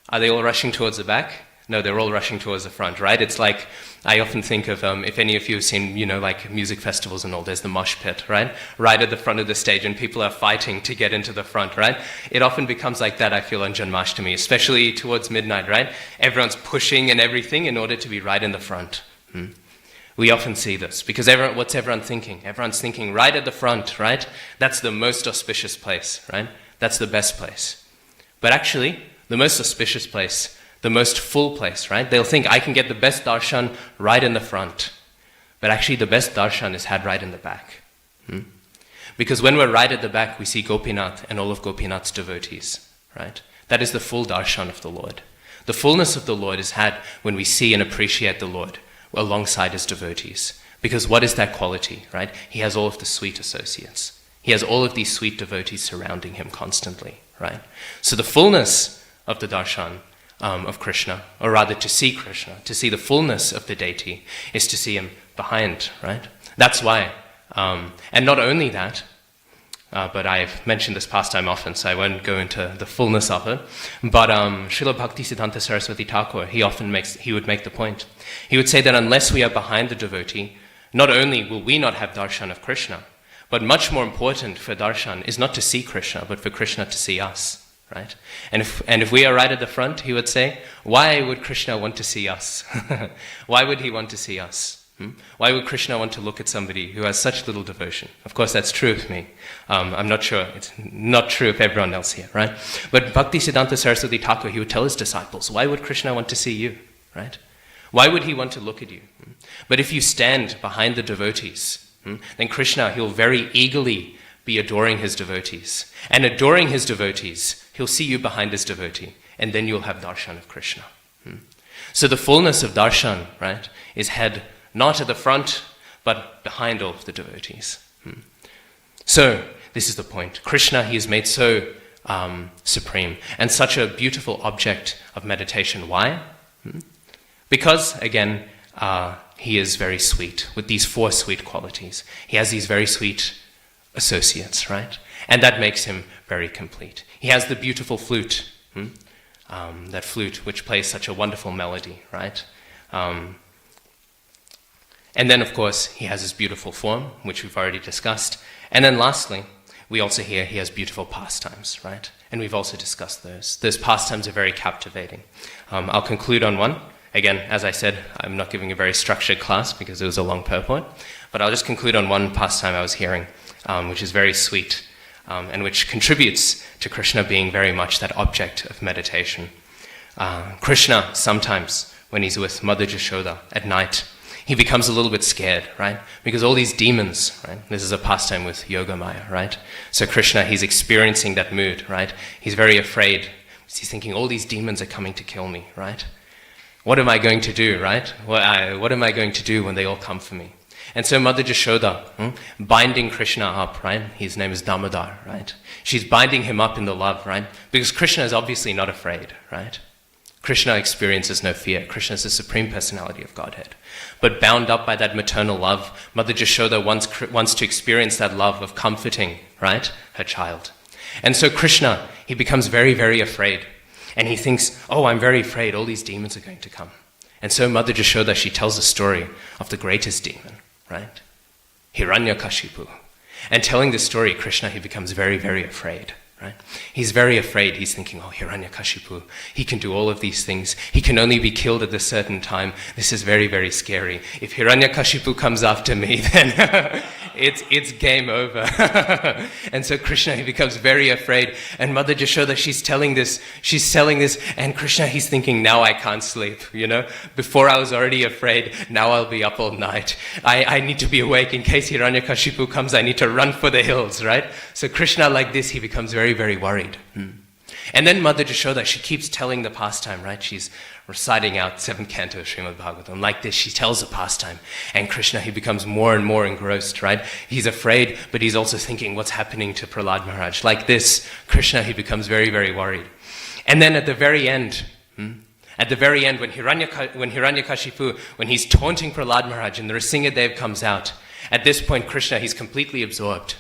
Are they all rushing towards the back? No, they're all rushing towards the front, right? It's like, I often think of, if any of you have seen, like music festivals and all, there's the mosh pit, right? Right at the front of the stage, and people are fighting to get into the front, right? It often becomes like that, I feel, on Janmashtami, especially towards midnight, right? Everyone's pushing and everything in order to be right in the front. We often see this, because what's everyone thinking? Everyone's thinking right at the front, right? That's the most auspicious place, right? That's the best place. But actually, the most auspicious place, the most full place, right? They'll think, I can get the best darshan right in the front. But actually, the best darshan is had right in the back. Because when we're right at the back, we see Gopinath and all of Gopinath's devotees, right? That is the full darshan of the Lord. The fullness of the Lord is had when we see and appreciate the Lord alongside his devotees. Because what is that quality, right? He has all of the sweet associates. He has all of these sweet devotees surrounding him constantly, right? So the fullness of the darshan of Krishna, or rather to see Krishna, to see the fullness of the deity, is to see him behind, right? That's why. And not only that, but I've mentioned this pastime often, so I won't go into the fullness of it. But Srila Bhaktisiddhanta Saraswati Thakur, he would make the point. He would say that unless we are behind the devotee, not only will we not have darshan of Krishna, but much more important for darshan is not to see Krishna, but for Krishna to see us. Right? And if we are right at the front, he would say, why would Krishna want to see us? Why would he want to see us? Why would Krishna want to look at somebody who has such little devotion? Of course, that's true of me. I'm not sure. It's not true of everyone else here, right? But Bhaktisiddhanta Saraswati Thakur, he would tell his disciples, why would Krishna want to see you, right? Why would he want to look at you? But if you stand behind the devotees, then Krishna, he'll very eagerly be adoring his devotees. And adoring his devotees, he'll see you behind his devotee, and then you'll have darshan of Krishna. So the fullness of darshan, right, is had not at the front, but behind all of the devotees. So this is the point. Krishna, he is made so supreme and such a beautiful object of meditation. Why? Because, again, he is very sweet, with these 4 sweet qualities. He has these very sweet associates, right? And that makes him very complete. He has the beautiful flute, that flute which plays such a wonderful melody, right? And then, of course, he has his beautiful form, which we've already discussed. And then lastly, we also hear he has beautiful pastimes, right? And we've also discussed those. Those pastimes are very captivating. I'll conclude on one. Again, as I said, I'm not giving a very structured class because it was a long purport, but I'll just conclude on one pastime I was hearing, which is very sweet, and which contributes to Krishna being very much that object of meditation. Krishna, sometimes, when he's with Mother Jashoda at night, he becomes a little bit scared, right? Because all these demons, right? This is a pastime with Yogamaya, right? So Krishna, he's experiencing that mood, right? He's very afraid. He's thinking, all these demons are coming to kill me, right? What am I going to do, right? What am I going to do when they all come for me? And so Mother Jashoda, binding Krishna up, right? His name is Damodar, right? She's binding him up in the love, right? Because Krishna is obviously not afraid, right? Krishna experiences no fear. Krishna is the Supreme Personality of Godhead. But bound up by that maternal love, Mother Jashoda wants to experience that love of comforting, right, her child. And so Krishna, he becomes very, very afraid. And he thinks, oh, I'm very afraid, all these demons are going to come. And so Mother Jashoda, she tells the story of the greatest demon, right? Hiranyakashipu. And telling this story, Krishna, he becomes very, very afraid, right? He's very afraid. He's thinking, oh, Hiranyakashipu, he can do all of these things. He can only be killed at a certain time. This is very, very scary. If Hiranyakashipu comes after me, then it's game over. And so Krishna, he becomes very afraid. And Mother Jashoda, she's telling this, and Krishna, he's thinking, now I can't sleep, Before I was already afraid, now I'll be up all night. I need to be awake in case Hiranyakashipu comes. I need to run for the hills, right? So Krishna, like this, he becomes very, very worried. And then Mother Jashoda, she keeps telling the pastime, right? She's reciting out 7th canto of Srimad Bhagavatam. Like this, she tells the pastime. And Krishna, he becomes more and more engrossed, right? He's afraid, but he's also thinking, what's happening to Prahlad Maharaj? Like this, Krishna, he becomes very, very worried. And then at the very end, when Hiranyakashipu, when he's taunting Prahlad Maharaj and the Nrsingadev comes out, at this point, Krishna, he's completely absorbed.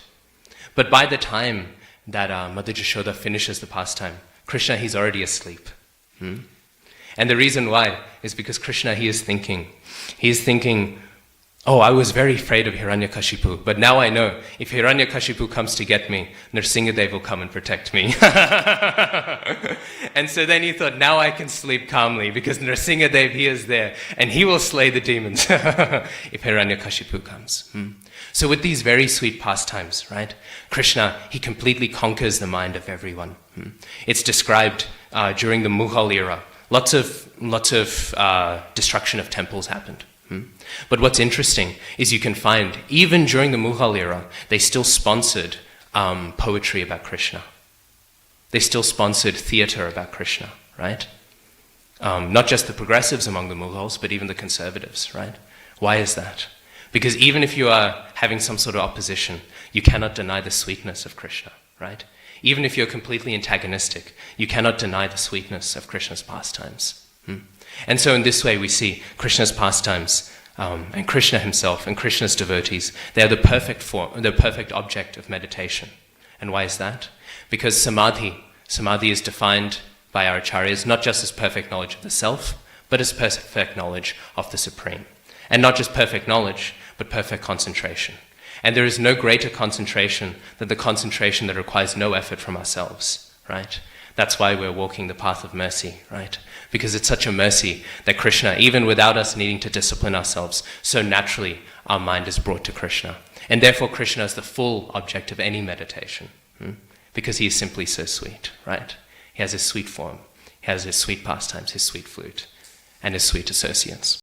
But by the time that Mother Jashoda finishes the pastime, Krishna, he's already asleep. And the reason why is because Krishna, he's thinking, oh, I was very afraid of Hiranyakashipu, but now I know if Hiranyakashipu comes to get me, Nrsingadev will come and protect me. And so then he thought, now I can sleep calmly because Nrsingadev, he is there and he will slay the demons if Hiranyakashipu comes. So with these very sweet pastimes, right, Krishna, he completely conquers the mind of everyone. It's described during the Mughal era. Lots of destruction of temples happened. But what's interesting is you can find, even during the Mughal era, they still sponsored poetry about Krishna. They still sponsored theater about Krishna, right? Not just the progressives among the Mughals, but even the conservatives, right? Why is that? Because even if you are having some sort of opposition, you cannot deny the sweetness of Krishna, right? Even if you're completely antagonistic, you cannot deny the sweetness of Krishna's pastimes. And so in this way we see Krishna's pastimes and Krishna himself and Krishna's devotees, they are the perfect form, the perfect object of meditation. And why is that? Because samadhi is defined by our acharyas not just as perfect knowledge of the self, but as perfect knowledge of the Supreme. And not just perfect knowledge, but perfect concentration. And there is no greater concentration than the concentration that requires no effort from ourselves, right? That's why we're walking the path of mercy, right? Because it's such a mercy that Krishna, even without us needing to discipline ourselves, so naturally our mind is brought to Krishna. And therefore Krishna is the full object of any meditation, because he is simply so sweet, right? He has his sweet form, he has his sweet pastimes, his sweet flute, and his sweet associates.